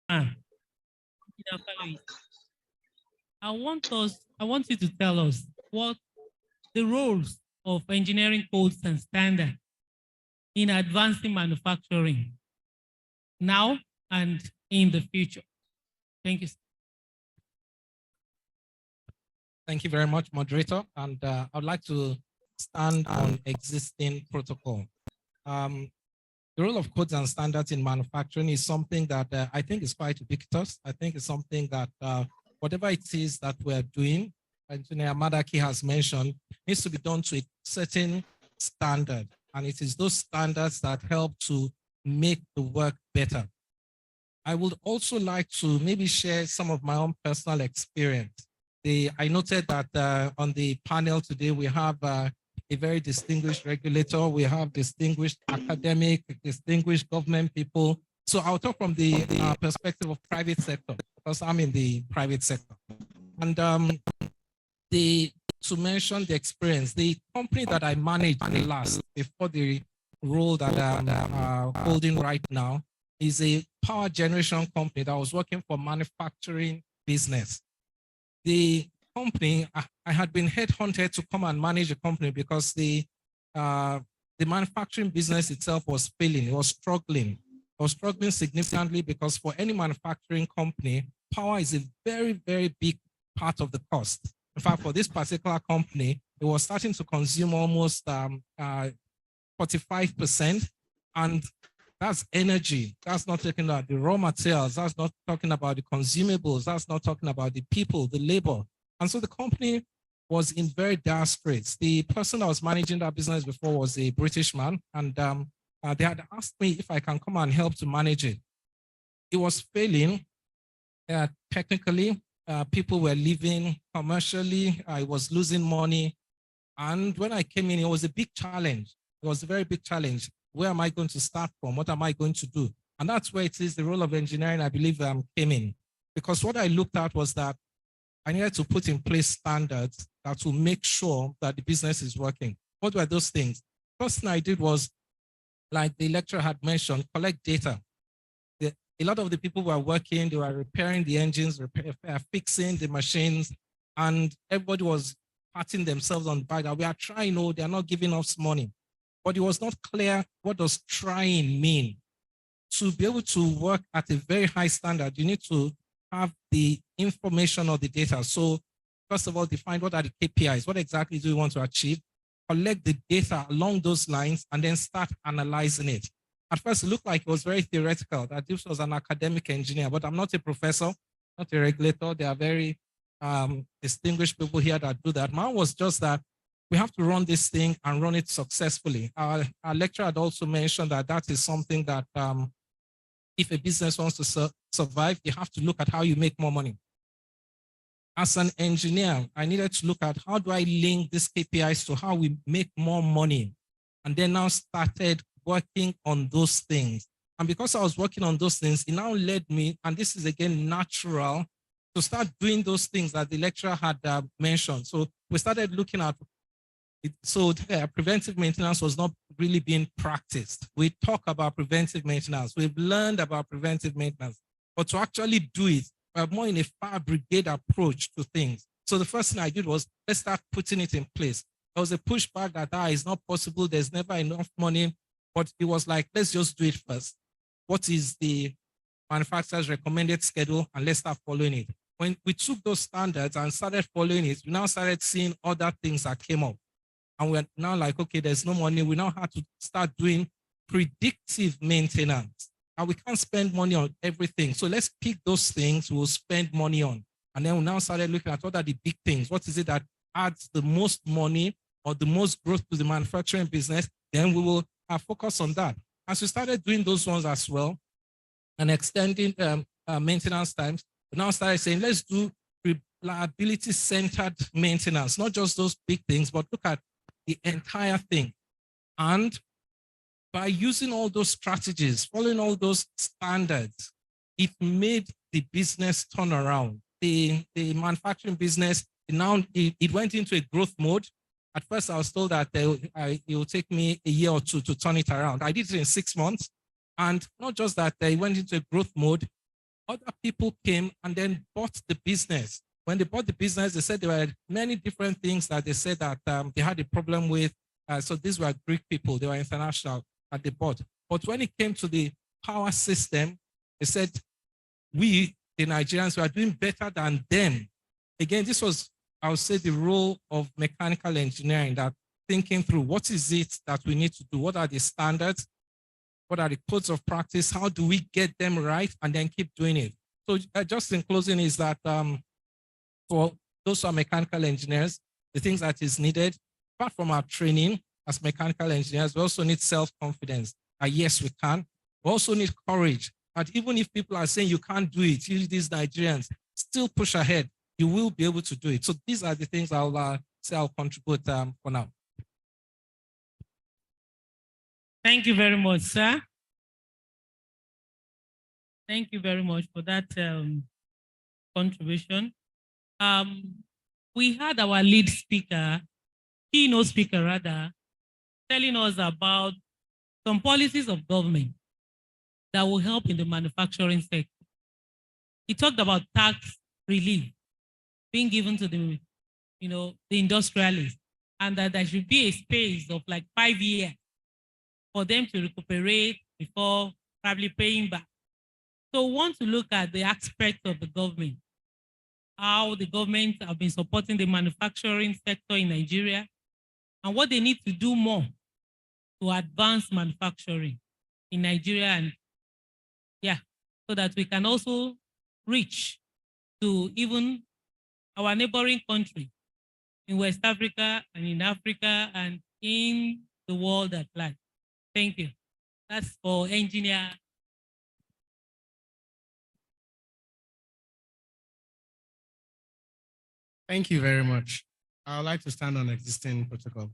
Ah, I want you to tell us what the roles of engineering codes and standards in advancing manufacturing now and in the future. Thank you. Thank you very much, moderator. And I'd like to stand on existing protocol. The role of codes and standards in manufacturing is something that I think is quite ubiquitous. I think it's something that whatever it is that we're doing, Engineer Madaki has mentioned, needs to be done to a certain standard. And it is those standards that help to make the work better. I would also like to maybe share some of my own personal experience. I noted that on the panel today, we have a very distinguished regulator. We have distinguished academic, distinguished government people. So I'll talk from the perspective of private sector, because I'm in the private sector. And to mention the experience, the company that I managed last before the role that I'm holding right now is a power generation company that was working for manufacturing business. The company, I had been headhunted to come and manage the company because the manufacturing business itself was failing. It was struggling. It was struggling significantly because for any manufacturing company, power is a very, very big part of the cost. In fact, for this particular company, it was starting to consume almost 45%. And that's energy. That's not talking about the raw materials. That's not talking about the consumables. That's not talking about the people, the labor. And so the company was in very dire straits. The person that was managing that business before was a British man. And they had asked me if I can come and help to manage it. It was failing technically. People were leaving commercially. I was losing money. And when I came in, it was a big challenge. It was a very big challenge. Where am I going to start from? What am I going to do? And that's where it is the role of engineering, I believe, came in. Because what I looked at was that I needed to put in place standards that will make sure that the business is working. What were those things? First thing I did was, like the lecturer had mentioned, collect data. A lot of the people were working, they were repairing the engines, fixing the machines, and everybody was patting themselves on the back that we are trying, they are not giving us money. But it was not clear what does trying mean. To be able to work at a very high standard, you need to have the information or the data. So first of all, define what are the KPIs, what exactly do you want to achieve, collect the data along those lines, and then start analyzing it. At first, it looked like it was very theoretical, that this was an academic engineer, but I'm not a professor, not a regulator. There are very distinguished people here that do that. Mine was just that we have to run this thing and run it successfully. Our lecturer had also mentioned that that is something that if a business wants to survive, you have to look at how you make more money. As an engineer, I needed to look at how do I link these KPIs to how we make more money. And then now started working on those things. And because I was working on those things, it now led me, and this is again natural, to start doing those things that the lecturer had mentioned. So we started looking at it. So preventive maintenance was not really being practiced. We talk about preventive maintenance. We've learned about preventive maintenance, but to actually do it, we're more in a fire brigade approach to things. So the first thing I did was, let's start putting it in place. There was a pushback that it's not possible. There's never enough money, but it was like, let's just do it first. What is the manufacturer's recommended schedule? And let's start following it. When we took those standards and started following it, we now started seeing other things that came up. And we're now like, okay, there's no money. We now have to start doing predictive maintenance. And we can't spend money on everything. So let's pick those things we'll spend money on. And then we now started looking at what are the big things. What is it that adds the most money or the most growth to the manufacturing business? Then we will focus on that. As we started doing those ones as well and extending maintenance times, we now started saying, let's do reliability-centered maintenance, not just those big things, but look at the entire thing. And by using all those strategies, following all those standards, it made the business turn around. The manufacturing business, now it went into a growth mode. At first, I was told that it will take me a year or two to turn it around. I did it in 6 months. And not just that, they went into a growth mode. Other people came and then bought the business. When they bought the business, they said there were many different things that they said that they had a problem with. So these were Greek people, they were international that they bought. But when it came to the power system, they said, we, the Nigerians, were doing better than them. Again, this was, I would say, the role of mechanical engineering, that thinking through what is it that we need to do? What are the standards? What are the codes of practice? How do we get them right and then keep doing it? So just in closing is that for those who are mechanical engineers, the things that is needed, apart from our training as mechanical engineers, we also need self-confidence. Yes, we can. We also need courage. And even if people are saying you can't do it, you these Nigerians, still push ahead. You will be able to do it. So these are the things I'll say I'll contribute for now. Thank you very much, sir. Thank you very much for that contribution. We had our lead speaker, keynote speaker rather, telling us about some policies of government that will help in the manufacturing sector. He talked about tax relief being given to the, the industrialists, and that there should be a space of like 5 years for them to recuperate before probably paying back. So we want to look at the aspects of the government, how the government have been supporting the manufacturing sector in Nigeria, and what they need to do more to advance manufacturing in Nigeria, and so that we can also reach to even our neighboring country in West Africa and in Africa and in the world at large. Thank you. That's for engineer. Thank you very much. I would like to stand on existing protocol.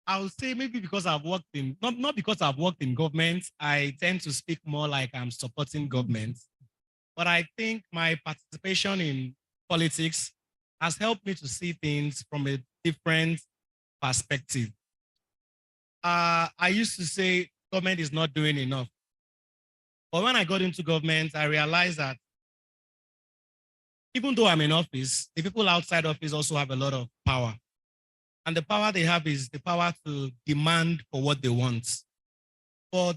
I would say maybe because I've worked in, not because I've worked in government, I tend to speak more like I'm supporting government. But I think my participation in politics has helped me to see things from a different perspective. I used to say government is not doing enough. But when I got into government, I realized that even though I'm in office, the people outside office also have a lot of power. And the power they have is the power to demand for what they want. But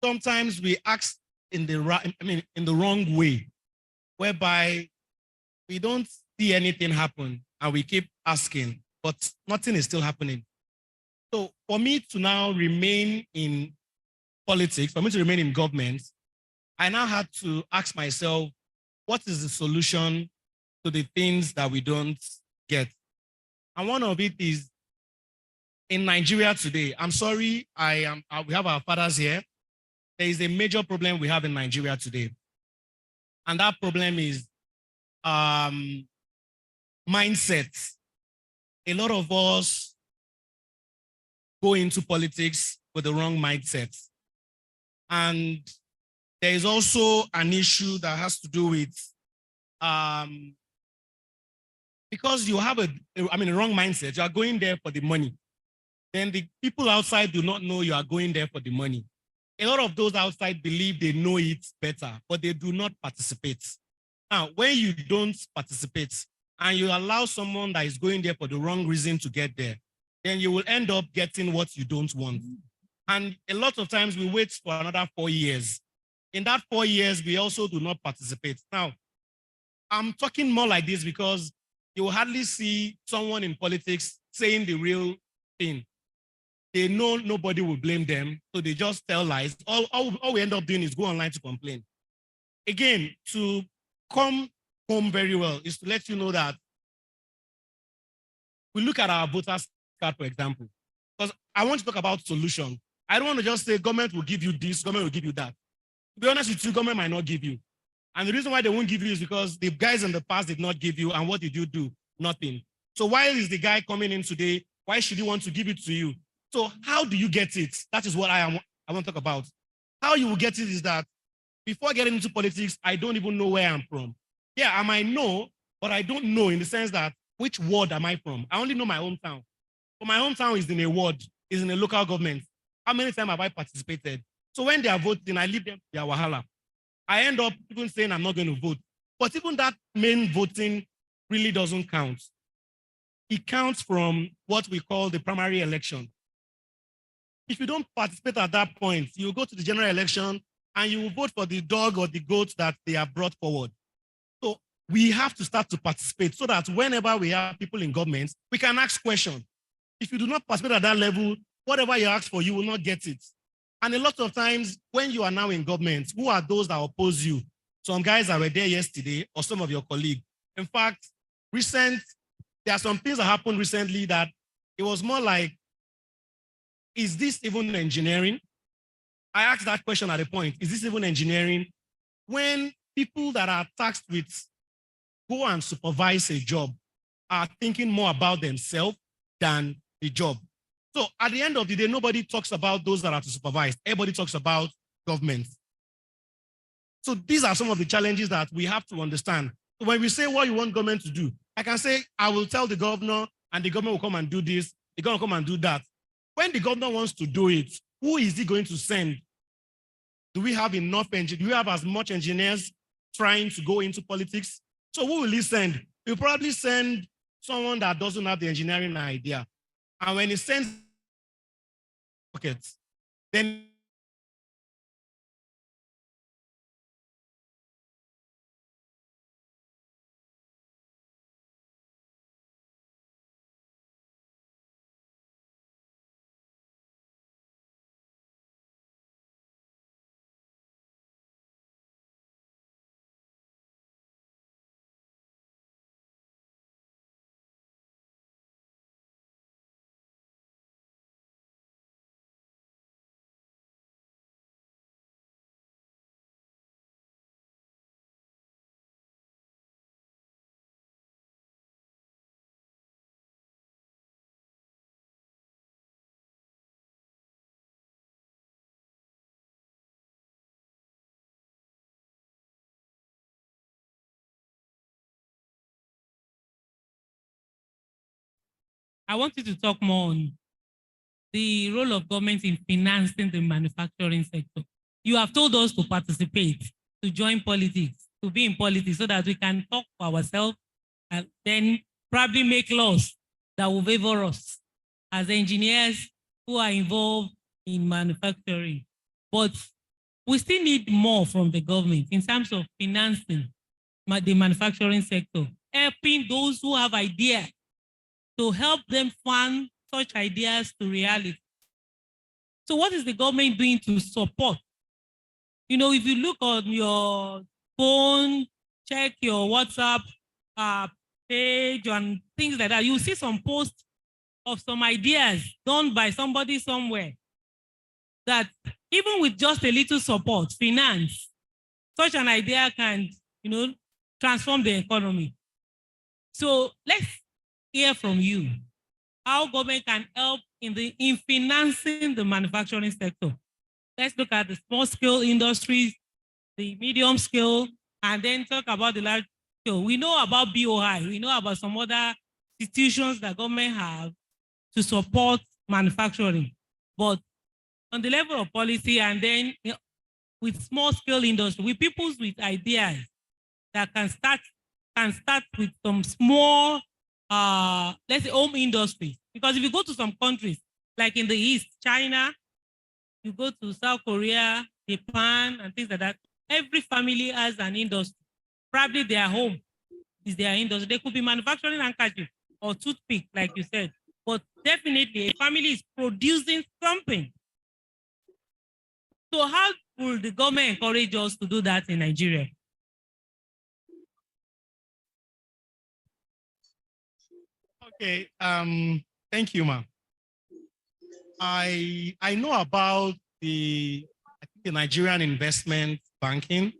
sometimes we act in the wrong way, whereby we don't see anything happen and we keep asking, but nothing is still happening. So for me to now remain in politics, for me to remain in government, I now had to ask myself, what is the solution to the things that we don't get? And one of it is in Nigeria today. I'm sorry, we have our fathers here. There is a major problem we have in Nigeria today. And that problem is mindset. A lot of us go into politics with the wrong mindset. And there is also an issue that has to do with because you have a wrong mindset, you are going there for the money. Then the people outside do not know you are going there for the money. A lot of those outside believe they know it better, but they do not participate. Now, when you don't participate and you allow someone that is going there for the wrong reason to get there, then you will end up getting what you don't want. And a lot of times we wait for another 4 years. In that 4 years, we also do not participate. Now, I'm talking more like this because you will hardly see someone in politics saying the real thing. They know nobody will blame them, so they just tell lies. All we end up doing is go online to complain. Again, to come home very well is to let you know that we look at our voters card, for example, because I want to talk about solution. I don't want to just say government will give you this, government will give you that. To be honest with you, government might not give you. And the reason why they won't give you is because the guys in the past did not give you, and what did you do? Nothing. So why is the guy coming in today? Why should he want to give it to you? So how do you get it? That is what I want to talk about. How you will get it is that before getting into politics, I don't even know where I'm from. Yeah, I might know, but I don't know in the sense that which ward am I from? I only know my hometown. But my hometown is in a ward, is in a local government. How many times have I participated? So when they are voting, I leave them their wahala. I end up even saying I'm not going to vote. But even that main voting really doesn't count. It counts from what we call the primary election. If you don't participate at that point, you go to the general election and you will vote for the dog or the goat that they have brought forward. So we have to start to participate so that whenever we have people in government, we can ask questions. If you do not participate at that level, whatever you ask for, you will not get it. And a lot of times when you are now in government, who are those that oppose you? Some guys that were there yesterday or some of your colleagues. In fact, there are some things that happened recently that it was more like, is this even engineering? I asked that question at a point, is this even engineering? When people that are tasked with go and supervise a job are thinking more about themselves than the job. So at the end of the day, nobody talks about those that are to supervise. Everybody talks about government. So these are some of the challenges that we have to understand. So when we say what you want government to do, I can say, I will tell the governor and the governor will come and do this, the governor will come and do that. When the governor wants to do it, who is he going to send? Do we have enough engineers? Do we have as much engineers trying to go into politics? So who will he send? He'll probably send someone that doesn't have the engineering idea. And when he sends pockets, then I want you to talk more on the role of government in financing the manufacturing sector. You have told us to participate, to join politics, to be in politics so that we can talk for ourselves and then probably make laws that will favor us as engineers who are involved in manufacturing. But we still need more from the government in terms of financing the manufacturing sector, helping those who have ideas to help them fund such ideas to reality. So what is the government doing to support? You know, if you look on your phone, check your WhatsApp page and things like that, you see some posts of some ideas done by somebody somewhere that even with just a little support, finance, such an idea can, transform the economy. So let's hear from you how government can help in financing the manufacturing sector. Let's look at the small scale industries, the medium scale, and then talk about the large scale. We know about BOI. We know about some other institutions that government have to support manufacturing. But on the level of policy and then with small scale industry, with people with ideas that can start with some small, let's say home industry. Because if you go to some countries, like in the East, China, you go to South Korea, Japan, and things like that, every family has an industry. Probably their home is their industry. They could be manufacturing handkerchief or toothpick, like you said. But definitely a family is producing something. So how will the government encourage us to do that in Nigeria? Okay, thank you, ma'am. I know about the Nigerian investment banking,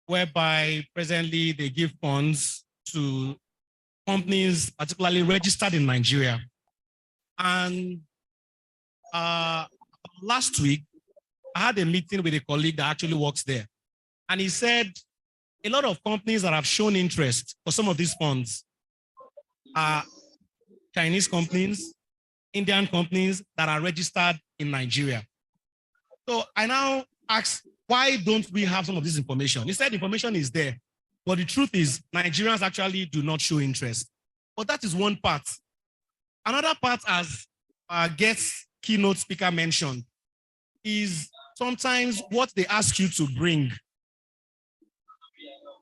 whereby presently they give funds to companies, particularly registered in Nigeria. And last week, I had a meeting with a colleague that actually works there. And he said a lot of companies that have shown interest for some of these funds are Chinese companies, Indian companies that are registered in Nigeria. So I now ask, why don't we have some of this information? He said information is there, but the truth is Nigerians actually do not show interest. But that is one part. Another part, as our guest keynote speaker mentioned, is sometimes what they ask you to bring.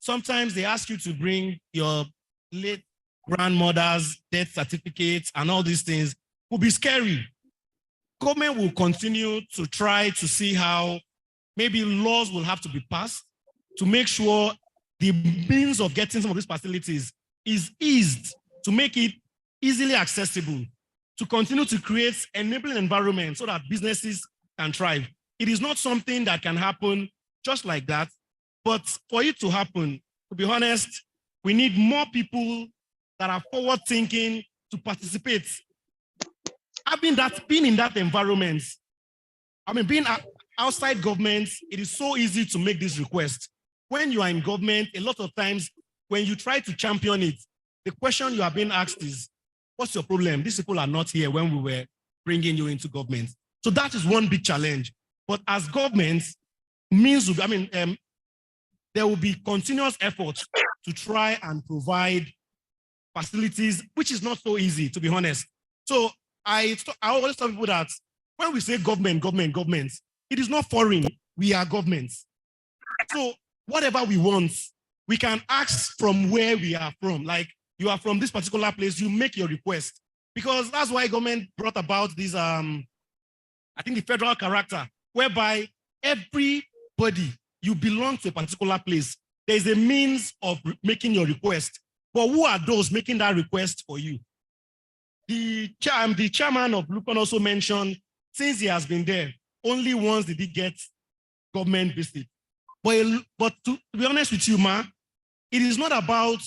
Sometimes they ask you to bring your late grandmother's death certificates and all these things. Will be scary. Government will continue to try to see how maybe laws will have to be passed to make sure the means of getting some of these facilities is eased, to make it easily accessible, to continue to create enabling environments so that businesses can thrive. It is not something that can happen just like that, but for it to happen, to be honest, we need more people that are forward thinking to participate. Being in that environment, being outside government, it is so easy to make this request. When you are in government, a lot of times, when you try to champion it, the question you are being asked is, what's your problem? These people are not here when we were bringing you into government. So that is one big challenge. But as governments, there will be continuous efforts to try and provide facilities, which is not so easy, to be honest. So I always tell people that when we say government, it is not foreign. We are governments. So whatever we want, we can ask from where we are from. Like, you are from this particular place, you make your request. Because that's why government brought about this, I think, the federal character, whereby everybody, you belong to a particular place. There's a means of making your request. But who are those making that request for you? The chairman of Lupon also mentioned, since he has been there, only once did he get government visit. But to be honest with you, Ma, it is not about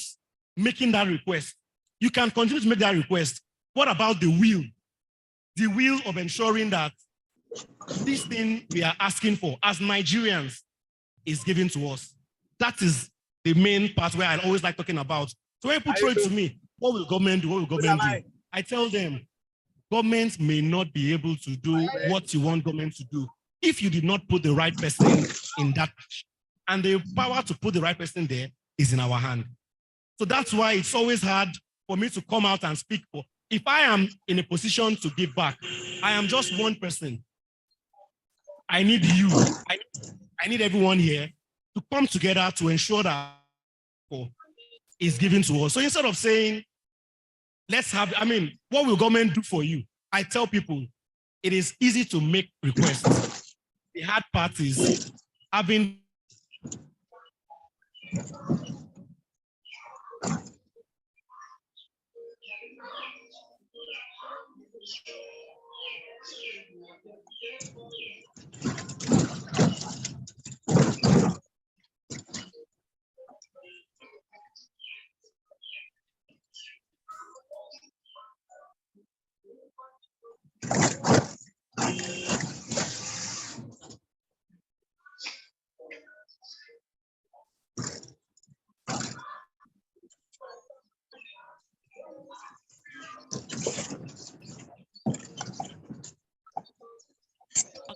making that request. You can continue to make that request. What about the will? The will of ensuring that this thing we are asking for as Nigerians is given to us. That is the main part where I always like talking about. So when people throw it to me, what will government do? What will government do? I tell them, government may not be able to do what you want government to do if you did not put the right person in that. And the power to put the right person there is in our hand. So that's why it's always hard for me to come out and speak for. If I am in a position to give back, I am just one person. I need you. I need everyone here to come together to ensure that is given to us. So instead of saying, let's have, what will government do for you? I tell people, it is easy to make requests. The hard part is having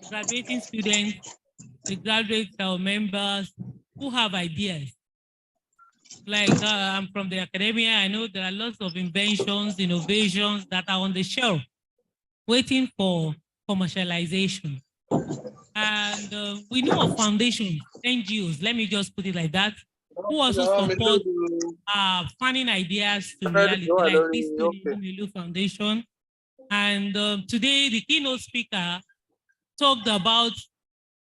graduating students, the graduate members who have ideas. Like I'm from the academia, I know there are lots of inventions, innovations that are on the shelf waiting for commercialization. And we know of foundations, NGOs, let me just put it like that, who also support finding ideas to reality, like this Milu Foundation. And today, the keynote speaker talked about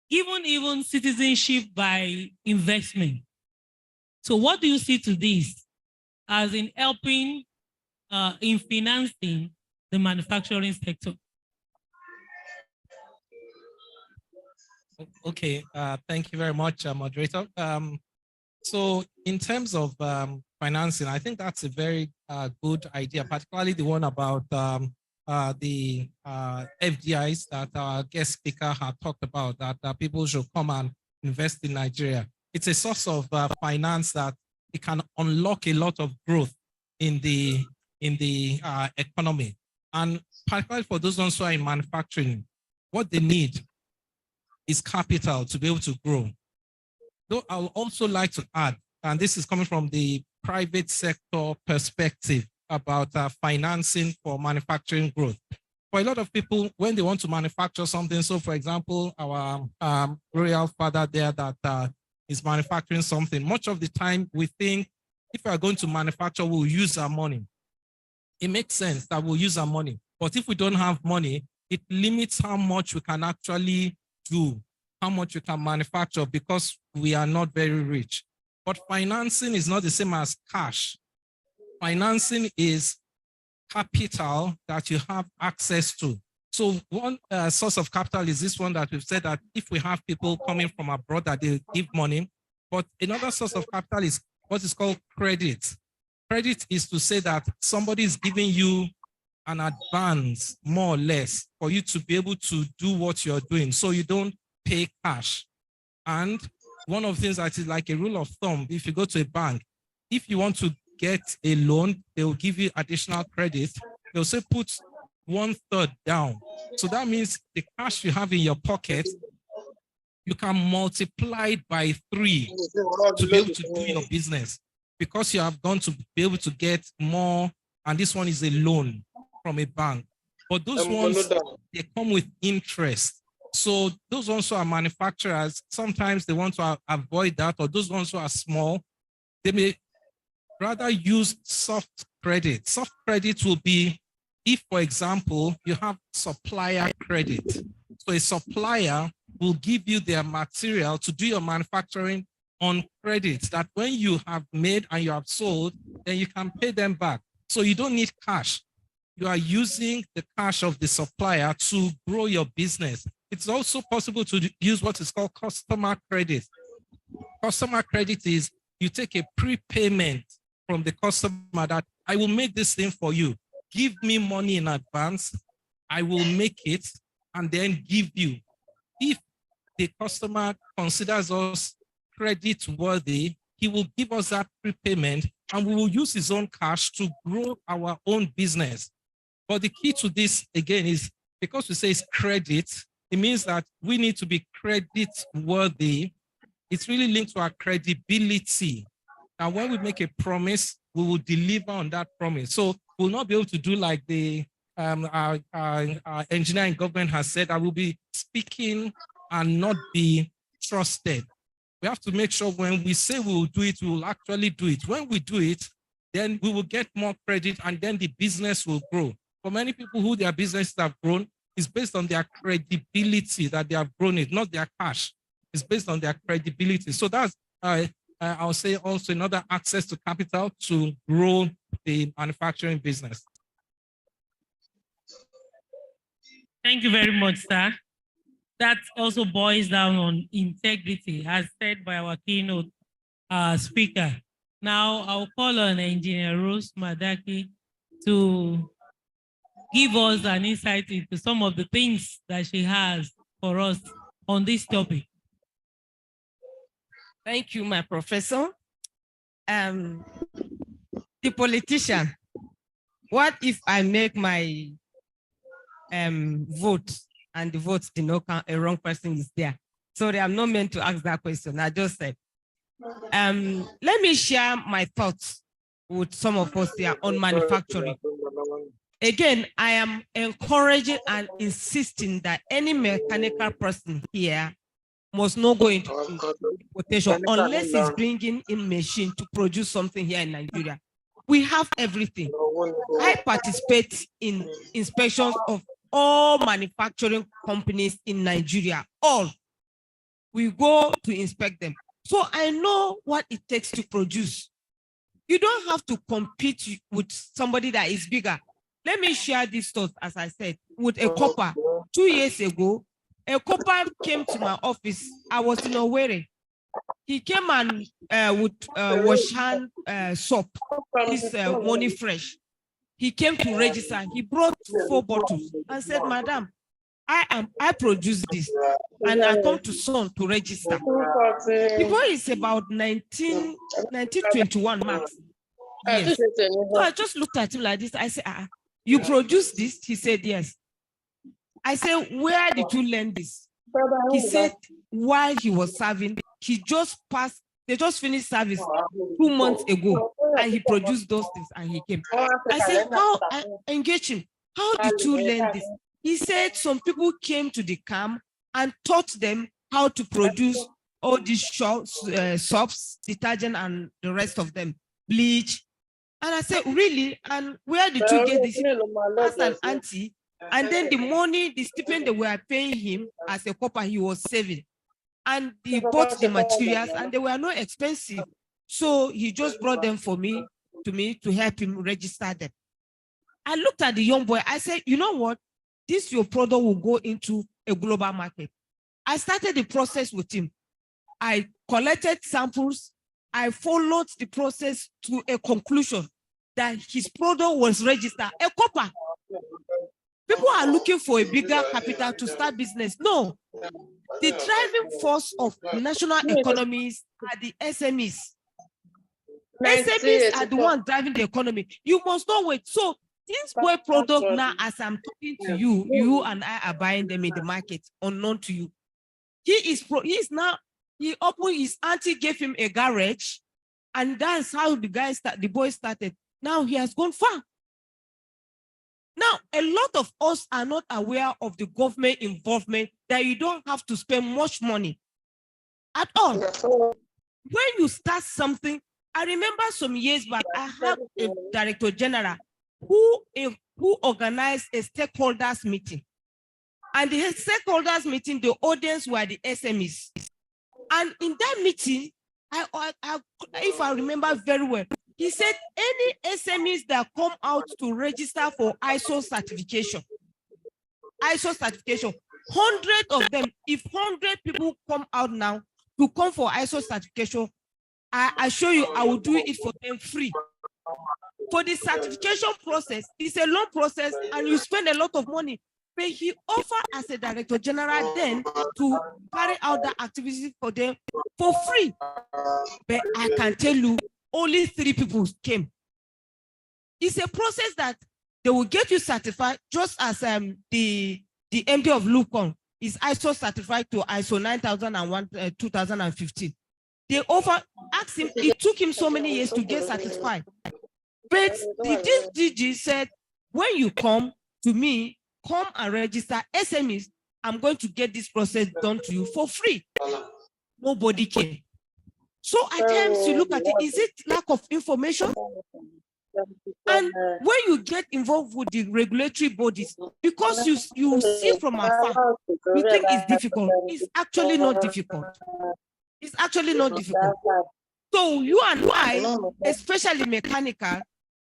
even citizenship by investment. So what do you see to this as in helping in financing the manufacturing sector? Okay, thank you very much, moderator. So in terms of financing, I think that's a very good idea, particularly the one about the FDIs that our guest speaker had talked about, that people should come and invest in Nigeria. It's a source of finance that it can unlock a lot of growth in the economy. And particularly for those ones who are in manufacturing, what they need is capital to be able to grow. Though I would also like to add, and this is coming from the private sector perspective about financing for manufacturing growth. For a lot of people, when they want to manufacture something, so for example, our royal father there that is manufacturing something, much of the time we think if we are going to manufacture, we'll use our money. It makes sense that we'll use our money. But if we don't have money, it limits how much we can actually do, how much we can manufacture because we are not very rich. But financing is not the same as cash. Financing is capital that you have access to. So one source of capital is this one that we've said that if we have people coming from abroad that they give money, but another source of capital is what is called credit. Credit is to say that somebody is giving you an advance, more or less, for you to be able to do what you're doing. So you don't pay cash. And one of the things that is like a rule of thumb, if you go to a bank, if you want to get a loan, they will give you additional credit. They'll say put 1/3 down. So that means the cash you have in your pocket, you can multiply it by 3 to be able to do your business because you have gone to be able to get more. And this one is a loan from a bank. But those ones, they come with interest. So those ones who are manufacturers, sometimes they want to avoid that, or those ones who are small, they may rather use soft credit. Soft credit will be if, for example, you have supplier credit. So a supplier will give you their material to do your manufacturing on credit that when you have made and you have sold, then you can pay them back. So you don't need cash. You are using the cash of the supplier to grow your business. It's also possible to use what is called customer credit. Customer credit is you take a prepayment from the customer that I will make this thing for you. Give me money in advance. I will make it and then give you. If the customer considers us credit worthy, he will give us that prepayment and we will use his own cash to grow our own business. But the key to this, again, is because we say it's credit, it means that we need to be credit worthy. It's really linked to our credibility. And when we make a promise, we will deliver on that promise. So we'll not be able to do like the our engineering government has said, I will be speaking and not be trusted. We have to make sure when we say we will do it, we will actually do it. When we do it, then we will get more credit and then the business will grow. For many people who their businesses have grown, it's based on their credibility that they have grown it, not their cash. It's based on their credibility. So that's, I'll say also another access to capital to grow the manufacturing business. Thank you very much, sir. That also boils down on integrity, as said by our keynote speaker. Now I'll call on Engineer Rose Madaki to give us an insight into some of the things that she has for us on this topic. Thank you, my professor. The politician, what if I make my vote and the vote did not count, a wrong person is there? Sorry, I'm not meant to ask that question. I just said, let me share my thoughts with some of us here on manufacturing. Again, I am encouraging and insisting that any mechanical person here must not go into quotation unless he's bringing in machine to produce something here in Nigeria. We have everything. I participate in inspections of all manufacturing companies in Nigeria, all. We go to inspect them. So I know what it takes to produce. You don't have to compete with somebody that is bigger. Let me share this thought, as I said, with a copper. 2 years ago, a copper came to my office. I was in Owerri. He came and with wash hand soap, this Money Fresh. He came to register. He brought 4 bottles and said, Madam, I produce this and I come to Son to register. The boy is about 1921 max. Yes. So I just looked at him like this. I said, you produce this? He said, yes. I said, where did you learn this? He said while he was serving, they just finished service 2 months ago, and he produced those things and he came. I said, how I engage him? How did you learn this? He said some people came to the camp and taught them how to produce all these soaps, detergent, and the rest of them, bleach. And I said, really? And where did you get this? As an auntie. And then the money, the stipend they were paying him as a copper, he was saving. And he bought the materials and they were not expensive. So he just brought them to me to help him register them. I looked at the young boy. I said, you know what? This your product will go into a global market. I started the process with him. I collected samples. I followed the process to a conclusion that his product was registered, a copper. People are looking for a bigger capital to start business. No, the driving force of national economies are the SMEs. SMEs are the ones driving the economy. You must not wait. So this boy product now, as I'm talking to you, you and I are buying them in the market, unknown to you. He opened his auntie gave him a garage, and that's how the boy started. Now he has gone far. Now, a lot of us are not aware of the government involvement, that you don't have to spend much money at all. When you start something, I remember some years back, I had a director general who organized a stakeholders meeting. And the stakeholders meeting, the audience were the SMEs. And in that meeting, if I remember very well, he said any SMEs that come out to register for ISO certification, 100 of them, if 100 people come out now to come for ISO certification, I assure you, I will do it for them free. For the certification process, it's a long process and you spend a lot of money. But he offered as a director general then to carry out the activities for them for free. But I can tell you, only 3 people came. It's a process that they will get you certified, just as the MD of Lucon is ISO certified to ISO 9001 2015. They asked him, it took him so many years to get satisfied. But the DG said, when you come to me, come and register SMEs, I'm going to get this process done to you for free. Nobody came. So at times you look at it, is it lack of information? And when you get involved with the regulatory bodies, because you see from afar, you think it's difficult. It's actually not difficult. It's actually not difficult. So you and I, especially mechanical,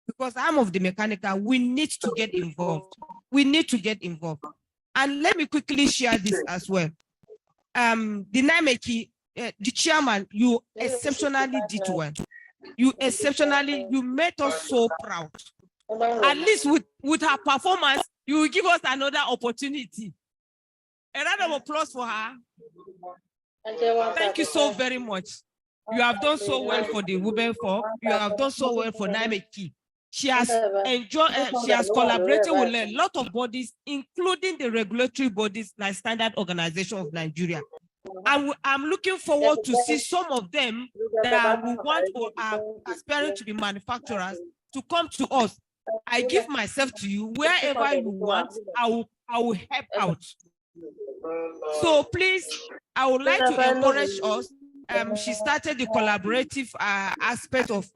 because I'm of the mechanical, we need to get involved. We need to get involved. And let me quickly share this as well. The nimeche, the chairman, you exceptionally did well. You made us so proud. At least with her performance, you will give us another opportunity. A round of applause for her. Thank you so very much. You have done so well for the women folk. You have done so well for nimeche. She has collaborated with a lot of bodies, including the regulatory bodies like Standard Organization of Nigeria. And I'm looking forward to see some of them that we want or are aspiring to be manufacturers to come to us. I give myself to you wherever you want. I will help out. So please, I would like to encourage us. She started the collaborative aspect of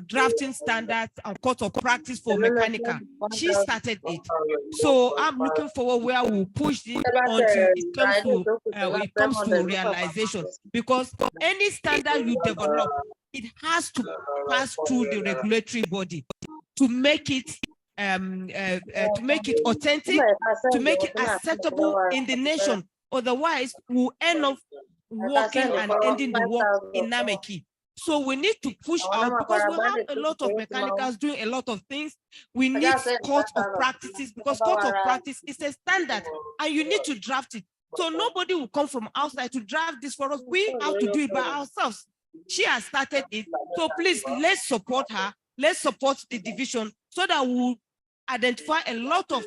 drafting standards and code of practice for mechanical. She started it. So I'm looking forward where we'll push it until it comes to realization. Because any standard you develop, it has to pass through the regulatory body to make it authentic, to make it acceptable in the nation. Otherwise, we'll end up working and ending the work in nimeche. So we need to push out because we have a lot of mechanicals doing a lot of things. We need code of practices because code of practice is a standard and you need to draft it. So nobody will come from outside to draft this for us. We have to do it by ourselves. She has started it. So please, let's support her. Let's support the division so that we'll identify a lot of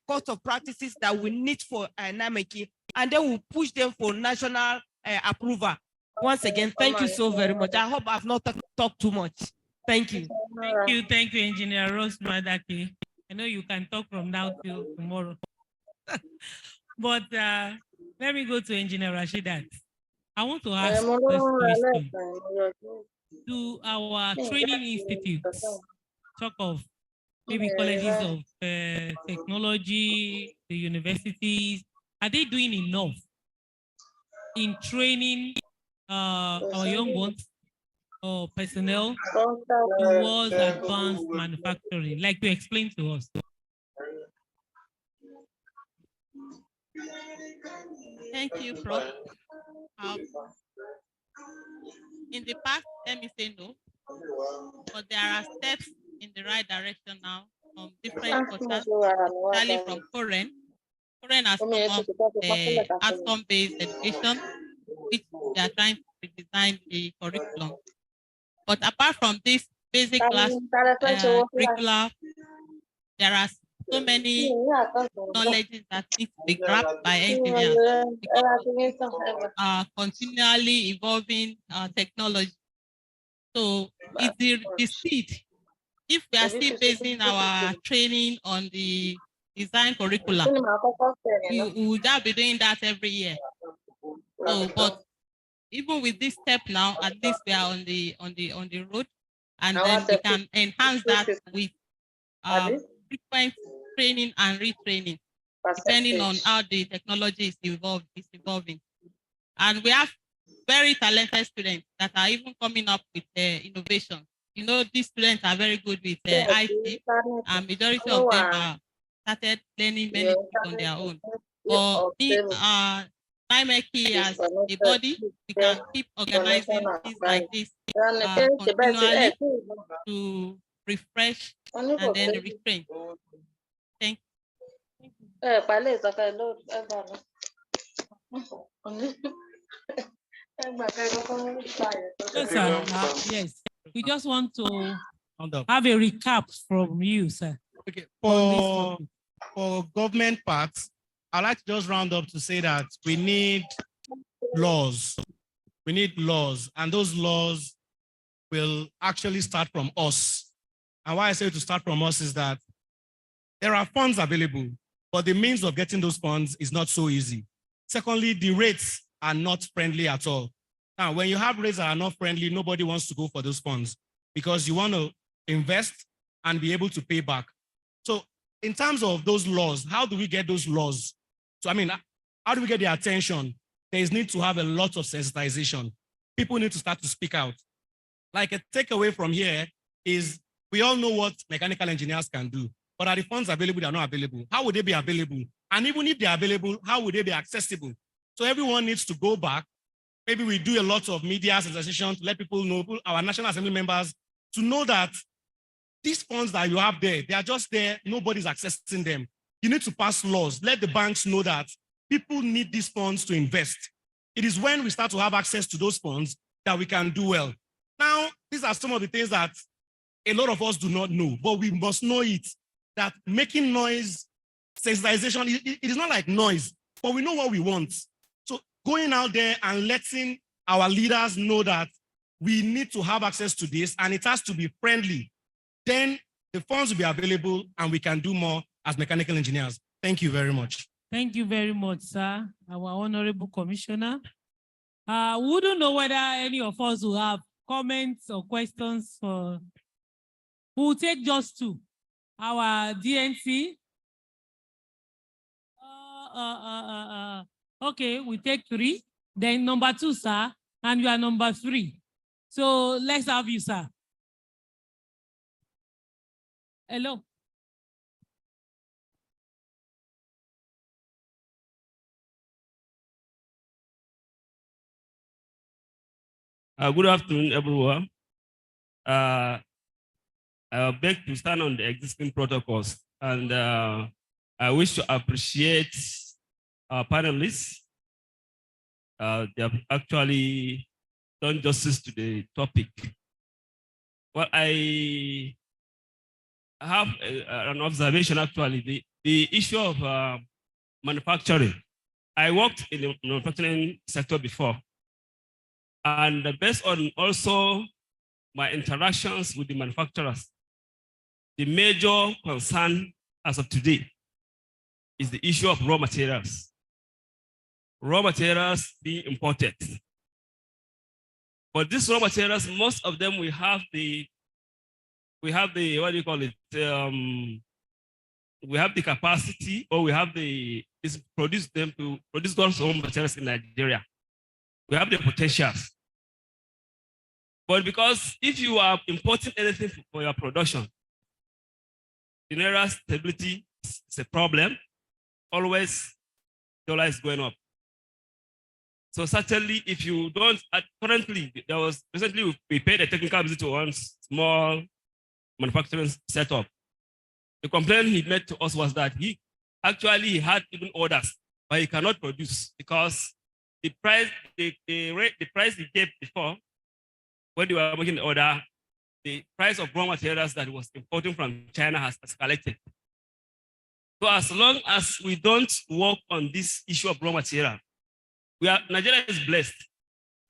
cost of practices that we need for nimeche, and then we'll push them for national approval. Once again, thank you so very much. I hope I've not talked too much. Thank you. Thank you, Engineer Rose Madaki. I know you can talk from now till tomorrow. But let me go to Engineer Rashidat. I want to ask this question to our training institutes. Talk of maybe colleges of technology, the universities. Are they doing enough in training our young ones or personnel towards advanced manufacturing, like you explained to us? Thank you, Prof. In the past, let me say no, but there are steps in the right direction now from different quarters, especially from Koren. Koren has come up outcome-based education, which they are trying to redesign the curriculum. But apart from this basic class curricula, there are so many knowledge that need to be grasped by engineers because of continually evolving technology. So it's the speed. If we are still basing our training on the design curriculum, we would be doing that every year. So, but even with this step now, at least we are on the road, and then we can enhance that with frequent training and retraining, depending on how the technology is evolving. And we have very talented students that are even coming up with innovation. You know, these students are very good with IT, and majority of them are started learning many things on their own. But nimeche as a body, we can keep organizing things like this continually to refresh and then retrain. Thank you. Yes, sir. Yes. We just want to have a recap from you, sir. Okay. For government parts, I'd like to just round up to say that we need laws. We need laws, and those laws will actually start from us. And why I say to start from us is that there are funds available, but the means of getting those funds is not so easy. Secondly, the rates are not friendly at all. Now, when you have rates that are not friendly, nobody wants to go for those funds because you want to invest and be able to pay back. So in terms of those laws, how do we get those laws? So, I mean, how do we get their attention? There is need to have a lot of sensitization. People need to start to speak out. Like a takeaway from here is we all know what mechanical engineers can do, but are the funds available? They are not available. How would they be available? And even if they're available, how would they be accessible? So everyone needs to go back. Maybe we do a lot of media sensitization to let people know, our National Assembly members, to know that these funds that you have there, they are just there. Nobody's accessing them. You need to pass laws. Let the banks know that people need these funds to invest. It is when we start to have access to those funds that we can do well. Now, these are some of the things that a lot of us do not know, but we must know it, that making noise, sensitization, it is not like noise, but we know what we want. So going out there and letting our leaders know that we need to have access to this and it has to be friendly, then the funds will be available and we can do more as mechanical engineers. Thank you very much. Thank you very much, sir, our Honorable Commissioner. We don't know whether any of us will have comments or questions for. We'll take just two. Our DNC. Okay, we take three. Then number two, sir, and you are number three. So let's have you, sir. Hello. Good afternoon, everyone. I beg to stand on the existing protocols, and I wish to appreciate our panelists. They have actually done justice to the topic. Well, I have an observation actually. the issue of manufacturing. I worked in the manufacturing sector before. And based on also my interactions with the manufacturers, the major concern as of today is the issue of raw materials. Raw materials being imported. But these raw materials, most of them we have the what do you call it? We have the capacity, or we have produce those raw materials in Nigeria. We have the potentials. But because if you are importing anything for your production, the naira stability is a problem. Always dollar is going up. So certainly if you don't, currently, recently we paid a technical visit to one small manufacturing setup. The complaint he made to us was that he had even orders, but he cannot produce because the price he gave before, when they were making the order, the price of raw materials that was importing from China has escalated. So as long as we don't work on this issue of raw material, Nigeria is blessed.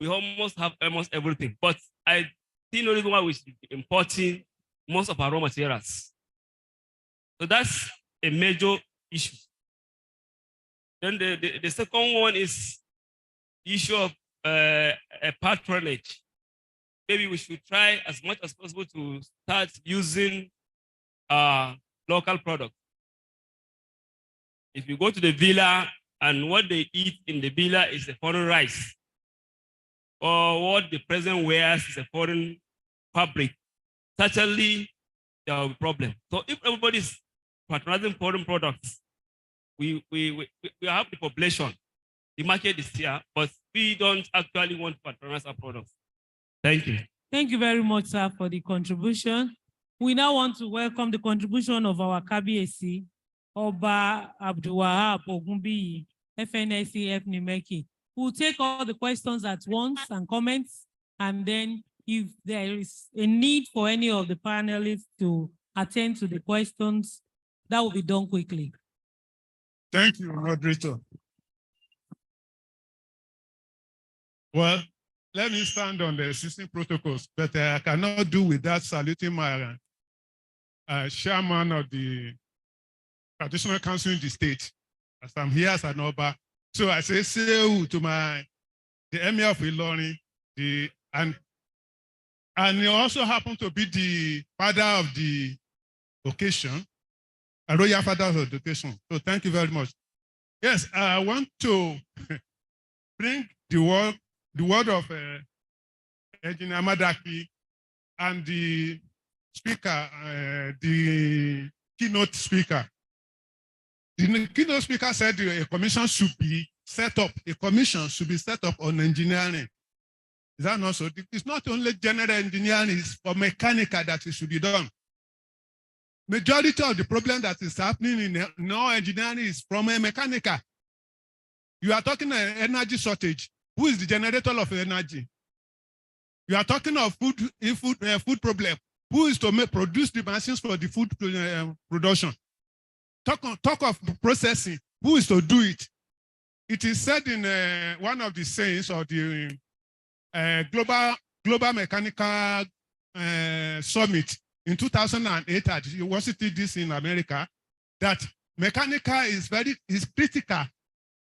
We have almost everything, but I see no reason why we should be importing most of our raw materials. So that's a major issue. Then the second one is the issue of patronage. Maybe we should try as much as possible to start using local products. If you go to the villa and what they eat in the villa is a foreign rice, or what the president wears is a foreign fabric, certainly there will be a problem. So if everybody is patronizing foreign products, we have the population, the market is here, but we don't actually want to patronize our products. Thank you. Thank you very much, sir, for the contribution. We now want to welcome the contribution of our Kabiyesi, Oba Abdulwahab Ogunbiyi, FNSCF Nimeche, who will take all the questions at once and comments, and then if there is a need for any of the panelists to attend to the questions, that will be done quickly. Thank you, moderator. Well, let me stand on the existing protocols, but I cannot do without saluting my chairman of the traditional council in the state, as I'm here as an Oba. So I say to the Emir of Ilorin, and he also happened to be the father of the occasion, a royal father of the occasion. So thank you very much. Yes, I want to bring the word of Engineer Madaki and the speaker, the keynote speaker. The keynote speaker said a commission should be set up. A commission should be set up on engineering. Is that not so? It's not only general engineering, it's for mechanical that it should be done. Majority of the problem that is happening in engineering is from a mechanical. You are talking energy shortage. Who is the generator of energy? You are talking of food problem. Who is to produce the machines for the food production? Talk of processing. Who is to do it? It is said in one of the sayings of the Global Mechanical Summit in 2008 at University DC in America, that mechanical is critical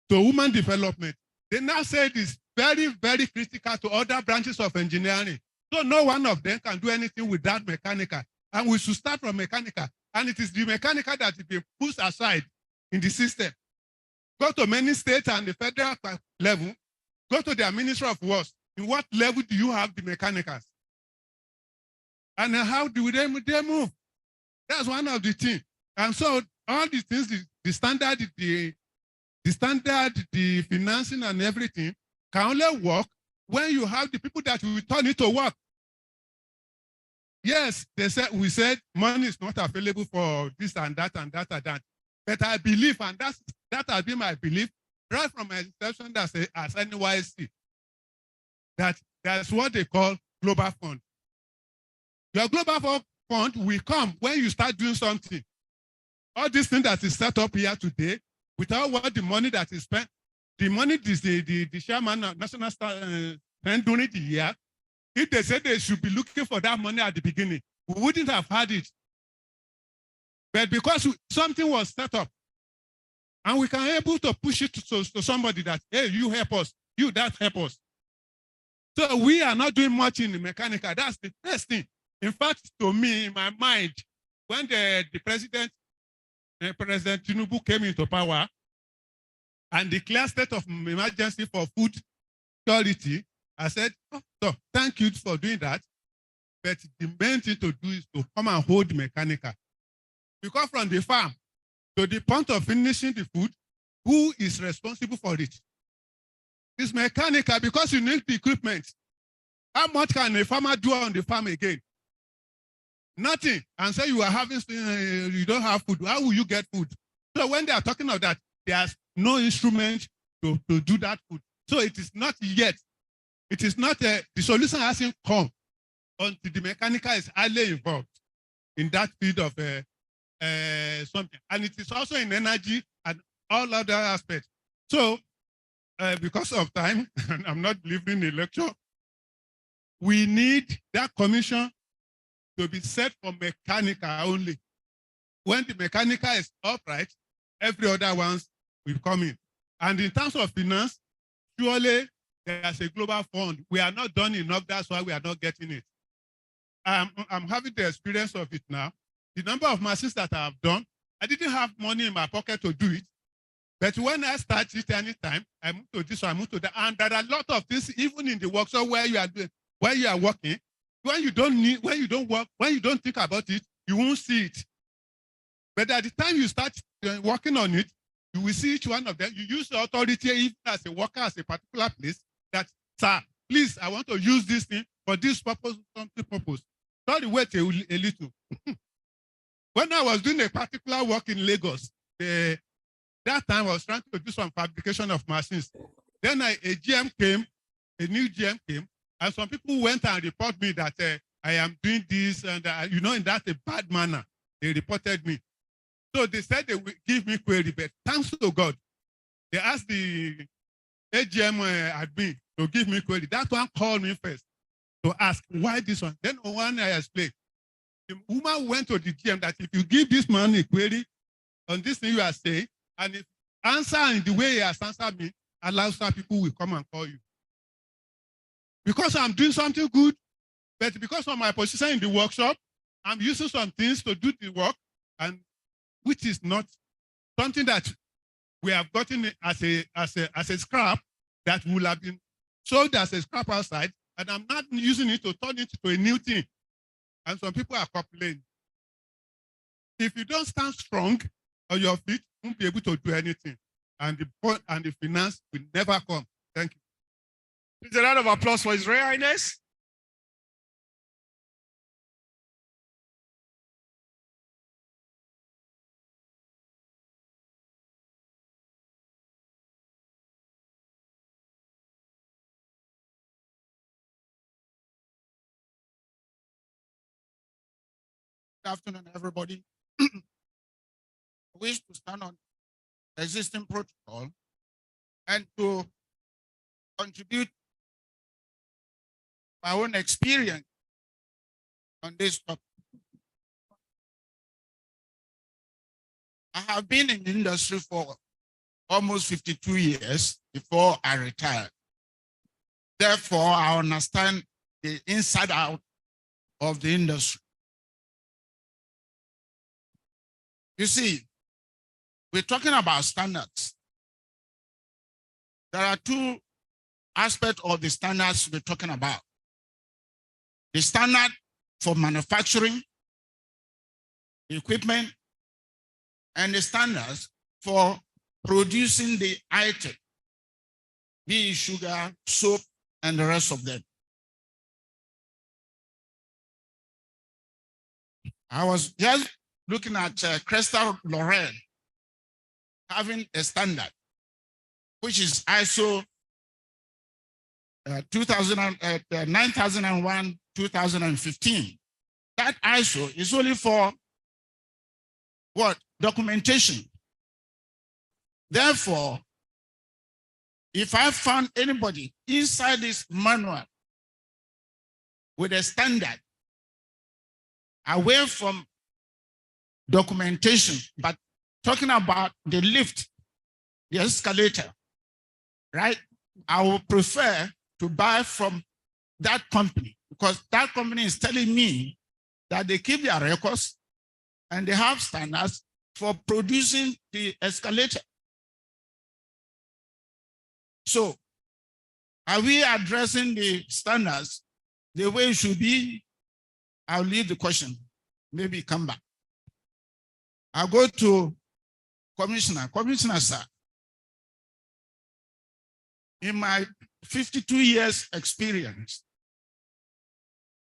to human development. They now say it is very, very critical to other branches of engineering. So no one of them can do anything without mechanical. And we should start from mechanical. And it is the mechanical that is being pushed aside in the system. Go to many states and the federal level, go to their Ministry of Works. In what level do you have the mechanicals? And how do they move? That's one of the things. And so all these things, the standard, the financing and everything can only work when you have the people that will turn it to work. Yes, we said money is not available for this and that and that and that. But I believe, and that has been my belief, right from my inception as NYSC, that that's what they call global fund. Your global fund will come when you start doing something. all this thing that is set up here today, without what the money that is spent, the money is the chairman of national spend during the year. If they said they should be looking for that money at the beginning, we wouldn't have had it. But because something was set up, and we can able to push it to somebody that, hey, you help us, you that help us. So we are not doing much in the mechanical. That's the first thing. In fact, to me, in my mind, when the president, President Tinubu came into power and declared state of emergency for food security, I said, oh, so thank you for doing that. But the main thing to do is to come and hold mechanical. Because from the farm to the point of finishing the food, who is responsible for it? It's mechanical because you need the equipment. How much can a farmer do on the farm again? Nothing. And say you are having, you don't have food. How will you get food? So when they are talking of that, there's no instrument to do that food. So it is not yet. It is not, the solution hasn't come until the mechanical is highly involved in that field of something. And it is also in energy and all other aspects. So because of time, and I'm not delivering the lecture, we need that commission to be set for mechanical only. When the mechanical is upright, every other ones will come in. And in terms of finance, surely there's a global fund. We are not done enough, that's why we are not getting it. I'm having the experience of it now. The number of machines that I have done, I didn't have money in my pocket to do it. But when I start it anytime, I move to this, I move to that. And there are a lot of things, even in the workshop where you are doing, where you are working, when you don't need, when you don't work, when you don't think about it, you won't see it. But at the time you start working on it, you will see each one of them. You use the authority even as a worker, as a particular place, that, sir, please, I want to use this thing for this purpose, something purpose. Sorry, wait a little. When I was doing a particular work in Lagos, that time I was trying to do some fabrication of machines. Then a GM came, a new GM came, and some people went and reported me that I am doing this, and you know, in that a bad manner, they reported me. So they said they will give me query, but thanks to God, they asked the AGM admin to give me query. That one called me first to ask why this one. Then one I explained. The woman went to the GM that if you give this man a query on this thing you are saying, and if answer in the way he has answered me, allow some people will come and call you. Because I'm doing something good, but because of my position in the workshop, I'm using some things to do the work, and which is not something that we have gotten as a scrap that will have been sold as a scrap outside, and I'm not using it to turn it to a new thing. And some people are complaining. If you don't stand strong on your feet, you won't be able to do anything. And the finance will never come. Thank you. Please, a round of applause for His Royal Highness. Good afternoon, everybody. I wish to stand on existing protocol and to contribute my own experience on this topic. I have been in the industry for almost 52 years before I retired. Therefore, I understand the inside out of the industry. You see, we're talking about standards. There are two aspects of the standards we're talking about. The standard for manufacturing the equipment and the standards for producing the item, be it sugar, soap, and the rest of them. I was just looking at Crystal Loren having a standard, which is ISO 9001, 2015. That ISO is only for what? documentation. Therefore, if I found anybody inside this manual with a standard away from documentation, but talking about the lift, the escalator, right? I would prefer to buy from that company because that company is telling me that they keep their records and they have standards for producing the escalator. So are we addressing the standards the way it should be? I'll leave the question, maybe come back. I'll go to Commissioner. Commissioner, sir, in my 52 years experience,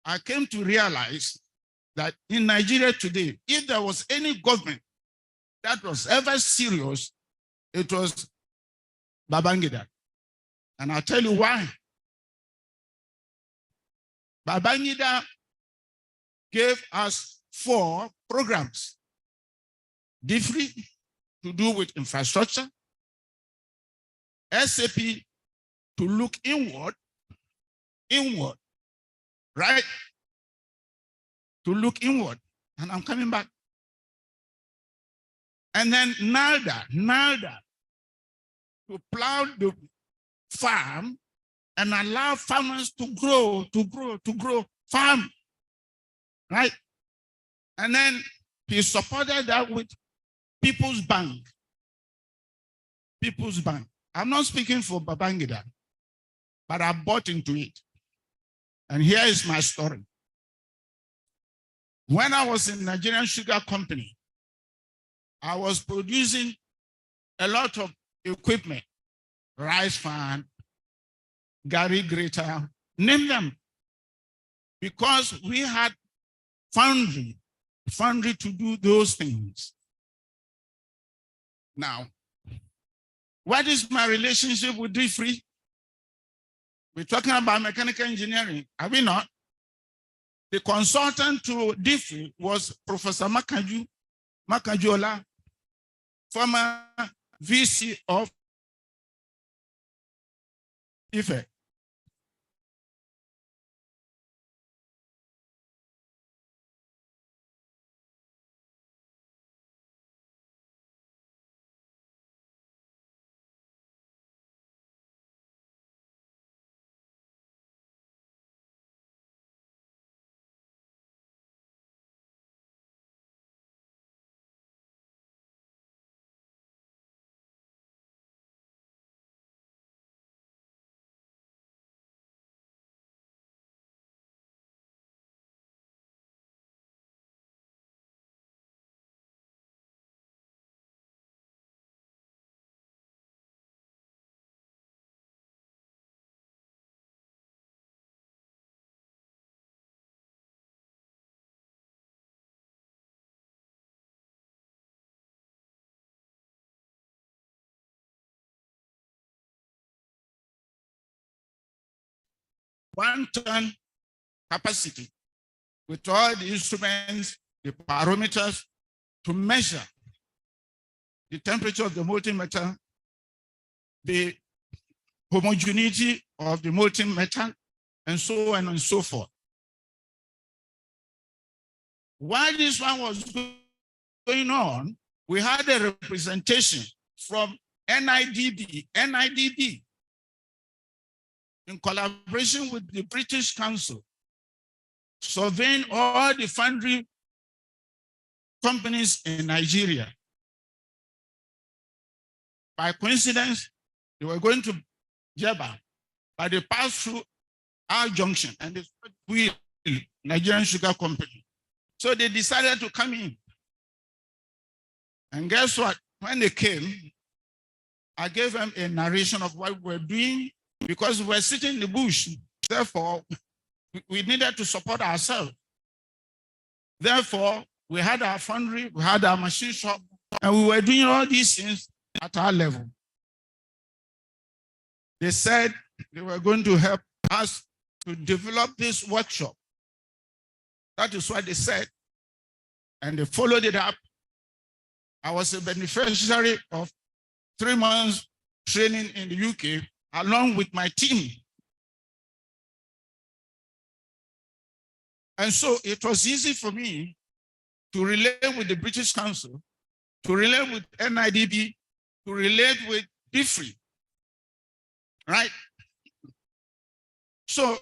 I came to realize that in Nigeria today, if there was any government that was ever serious, it was Babangida. And I'll tell you why. Babangida gave us 4 programs. DFRI to do with infrastructure, SAP to look inward, right? To look inward, and I'm coming back. And then NALDA to plow the farm and allow farmers to grow farm, right? And then he supported that with People's Bank. People's Bank. I'm not speaking for Babangida, but I bought into it. And here is my story. When I was in Nigerian Sugar Company, I was producing a lot of equipment, rice fan, gari grater, name them, because we had foundry to do those things. Now, what is my relationship with DFRI? We're talking about mechanical engineering, are we not? The consultant to DFRI was Professor Makajuola, former VC of IFE. One-ton capacity with all the instruments, the parameters to measure the temperature of the molten metal, the homogeneity of the molten metal, and so on and so forth. While this one was going on, we had a representation from NIDB, in collaboration with the British Council, surveying all the foundry companies in Nigeria. By coincidence, they were going to Jeba, but they passed through our junction and we, Nigerian Sugar Company. So they decided to come in. And guess what? When they came, I gave them a narration of what we're doing because we were sitting in the bush. Therefore, we needed to support ourselves. Therefore, we had our foundry, we had our machine shop, and we were doing all these things at our level. They said they were going to help us to develop this workshop. That is what they said. And they followed it up. I was a beneficiary of 3 months training in the UK along with my team. And so it was easy for me to relate with the British Council, to relate with NIDB, to relate with DFRI, right? So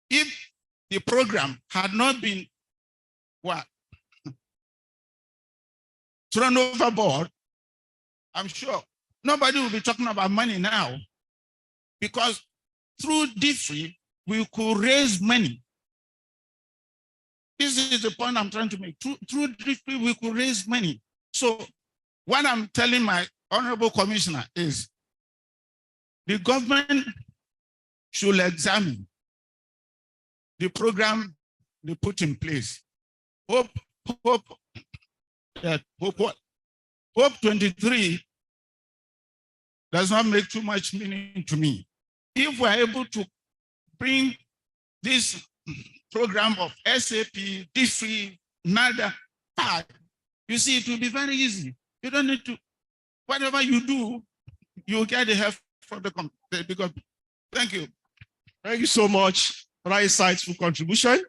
if the program had not been what thrown overboard, I'm sure nobody will be talking about money now, because through DFRI, we could raise money. This is the point I'm trying to make. Through DFRI, we could raise money. So what I'm telling my honorable commissioner is the government should examine the program they put in place. Hope 23 does not make too much meaning to me. If we're able to bring this program of SAP, DFRI, NADA, you see, it will be very easy. You don't need to, whatever you do, you'll get the help from the government. Thank you. Thank you so much for that insightful contribution.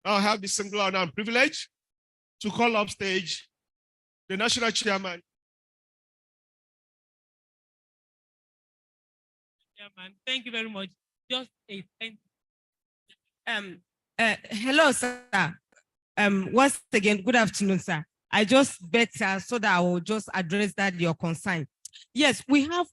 Now I have the singular honor and privilege to call up stage the national chairman. Chairman, thank you very much. Just a thank hello, sir. Once again, good afternoon, sir. I just better so that I will just address that your concern. Yes, we have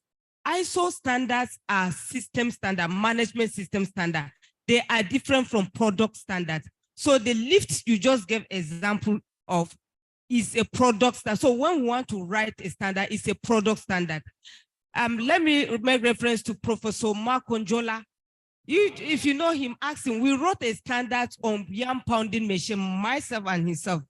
ISO standards are system standard, management system standard. They are different from product standards. So the lift you just gave example of is a product standard. So when we want to write a standard, it's a product standard. Let me make reference to Professor Mark Onjola. If you know him, ask him. We wrote a standard on yam pounding machine, myself and himself.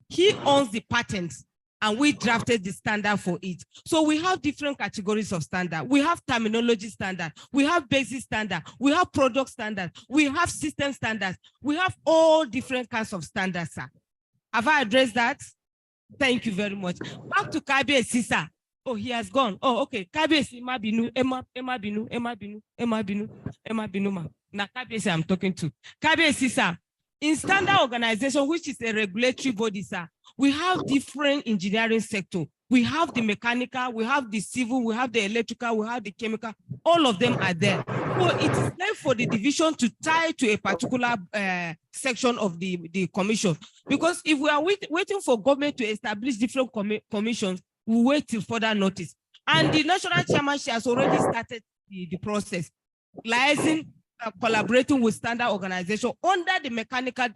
He owns the patents, and we drafted the standard for it. So we have different categories of standard. We have terminology standard. We have basic standard. We have product standard. We have system standards. We have all different kinds of standards, sir. Have I addressed that? Thank you very much. Back to Kabe Sisa. Oh, he has gone. Oh, okay. Kabe Emma Binu, ma. Now Kabe I'm talking to. Kabe Sisa. In standard organization, which is a regulatory body, sir, we have different engineering sector. We have the mechanical, we have the civil, we have the electrical, we have the chemical. All of them are there. So it is left for the division to tie to a particular section of the commission. Because if we are waiting for government to establish different commissions, we wait till further notice. And the national chairmanship has already started the process, liaising, collaborating with standard organization under the mechanical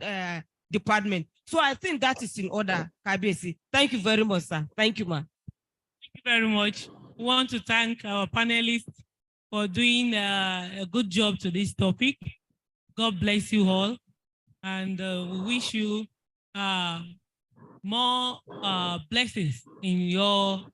department. So I think that is in order, KBC. Thank you very much, sir. Thank you, ma'am. Thank you very much. We want to thank our panelists for doing a good job to this topic. God bless you all. And we wish you more blessings in your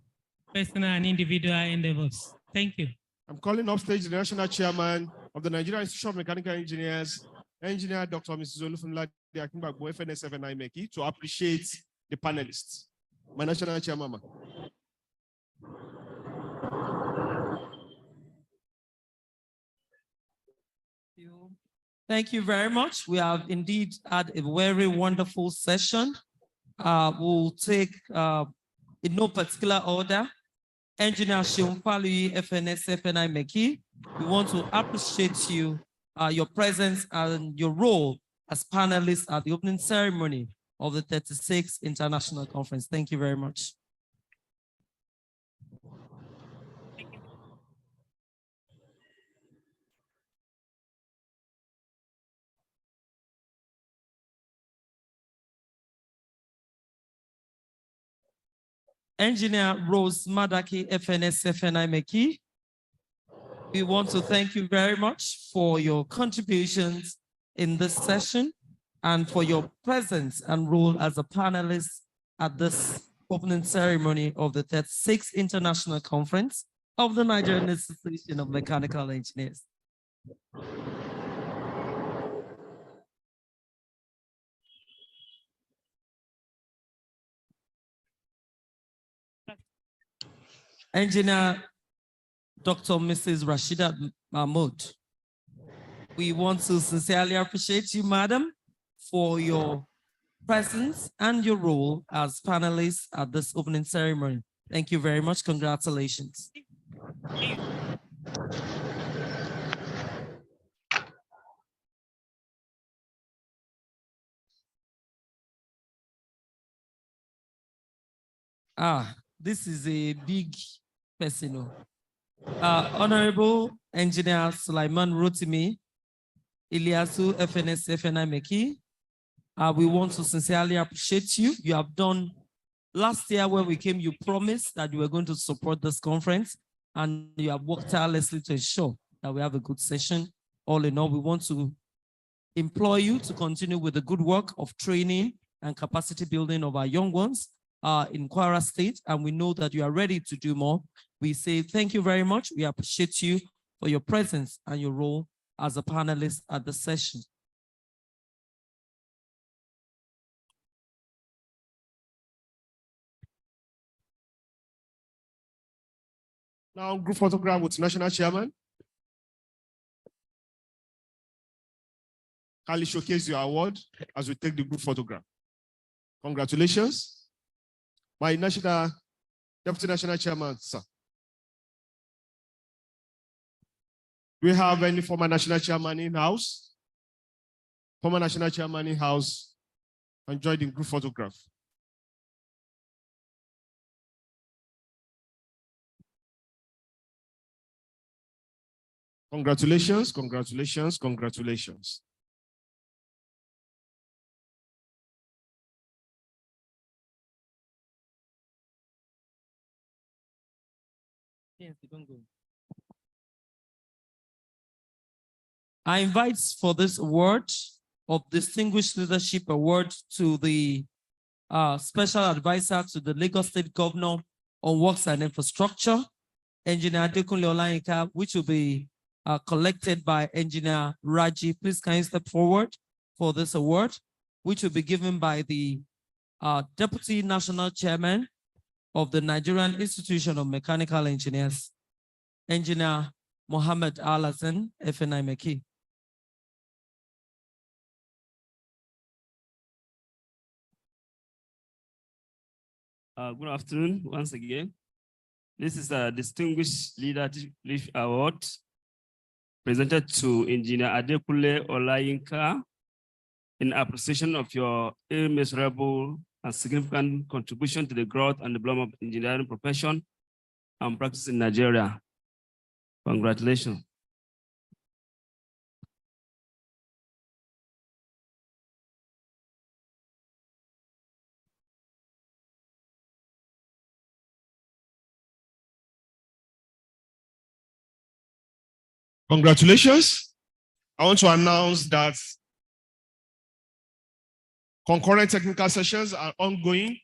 personal and individual endeavors. Thank you. I'm calling up stage the national chairman of the Nigerian Institute of Mechanical Engineers, Engineer Dr. Mrs. Olufunla Akingbagbo, FNSF and nimeche, to appreciate the panelists. My national chairman. Thank you very much. We have indeed had a very wonderful session. We'll take in no particular order. Engineer Seun Faluyi, FNSF and nimeche. We want to appreciate you, your presence and your role as panelists at the opening ceremony of the 36th International Conference. Thank you very much. Engineer Rose Madaki, FNSF and nimeche. We want to thank you very much for your contributions in this session and for your presence and role as a panelist at this opening ceremony of the 36th International Conference of the Nigerian Association of Mechanical Engineers. Engineer Dr. Mrs. Rashida Mahmood. We want to sincerely appreciate you, madam, for your presence and your role as panelists at this opening ceremony. Thank you very much. Congratulations. This is a big person. Honorable Engineer Sulaiman Rotimi, Iliasu FNS FNI Meki. We want to sincerely appreciate you. You have done, last year when we came, you promised that you were going to support this conference, and you have worked tirelessly to ensure that we have a good session. All in all, we want to implore you to continue with the good work of training and capacity building of our young ones in Kwara State, and we know that you are ready to do more. We say thank you very much. We appreciate you for your presence and your role as a panelist at the session. Now, group photograph with National Chairman. Kindly showcase your award as we take the group photograph. Congratulations. My Deputy National Chairman, sir. Do we have any former National Chairman in-house? Former National Chairman in-house enjoyed the group photograph. Congratulations, congratulations, congratulations. I invite for this award of Distinguished Leadership Award to the Special Advisor to the Lagos State Governor on Works and Infrastructure, Engineer Adekunle Olayinka, which will be collected by Engineer Raji. Please can you step forward for this award, which will be given by the Deputy National Chairman of the Nigerian Institution of Mechanical Engineers, Engineer Mohammed Al-Hassan, FNI Meki. Good afternoon once again. This is a Distinguished Leadership Award presented to Engineer Adekunle Olayinka in appreciation of your immeasurable and significant contribution to the growth and development of engineering profession and practice in Nigeria. Congratulations. Congratulations. I want to announce that concurrent technical sessions are ongoing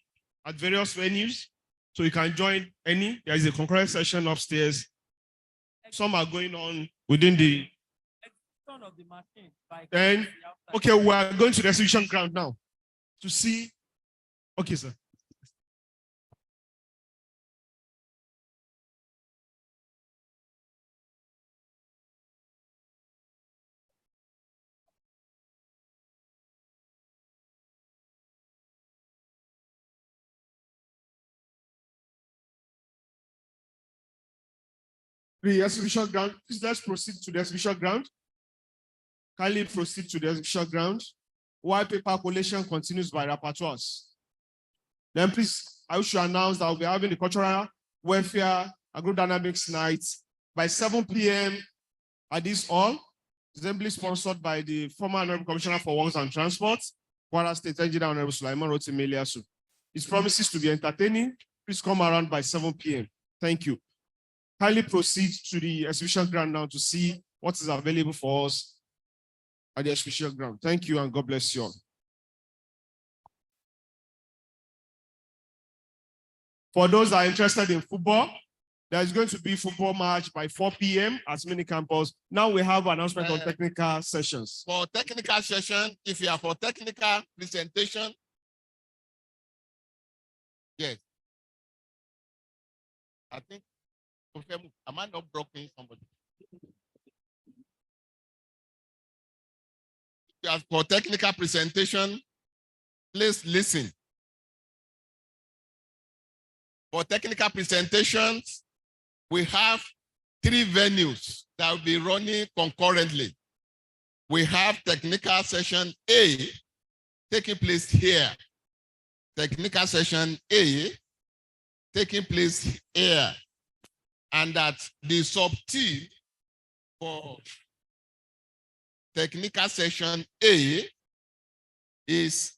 at various venues. So you can join any. There is a concurrent session upstairs. Some are going on within the. Then, okay, we are going to the exhibition ground now to see. Okay, sir. The exhibition ground, please let's proceed to the exhibition ground. Kindly proceed to the exhibition ground. While paper collation continues by rapporteurs. Then please, I wish to announce that we'll be having the Cultural Welfare Agrodynamics Night by 7 p.m. at this hall, assembly sponsored by the former Honorable Commissioner for Works and Transport, Kwara State Engineer Honorable Sulaiman Rotimi Iliasu. It promises to be entertaining. Please come around by 7 p.m. Thank you. Kindly proceed to the exhibition ground now to see what is available for us at the exhibition ground. Thank you and God bless you all. For those that are interested in football, there's going to be football match by 4 p.m. at mini campus. Now we have an announcement on technical sessions. For technical session, if you are for technical presentation, yes. I think Am I not blocking somebody? As for technical presentation, please listen. For technical presentations, we have 3 venues that will be running concurrently. We have technical session A taking place here. Technical session A taking place here. And that the sub-team for technical session A is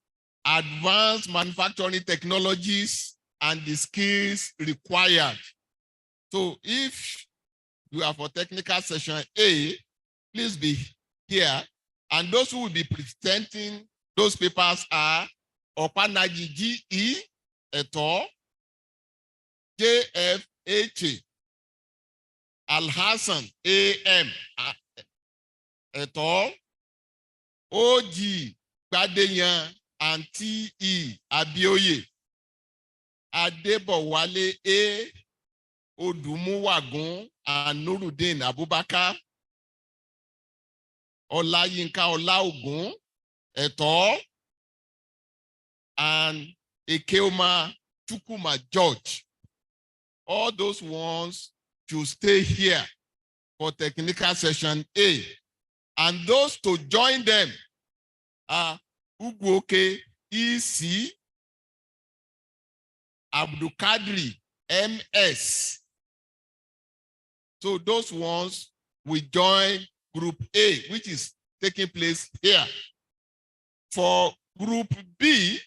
advanced manufacturing technologies and the skills required. So if you are for technical session A, please be here. And those who will be presenting those papers are Opanaji G.E. Eto, J.F.H. Al-Hassan A.M. Eto, O.G. Badeyan and T.E. Abioye, Adebowale A. Odumuwagun and Nuruddin Abubakar, Olayinka Olaogun Eto, and Ekeoma Chukuma George. All those ones should stay here for technical session A. And those to join them are Uguoke E.C., Abdulkadri M.S. So those ones will join group A, which is taking place here. For group B,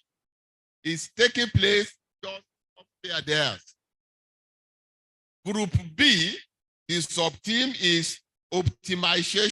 is taking place just up there. Group B, the sub-team is optimization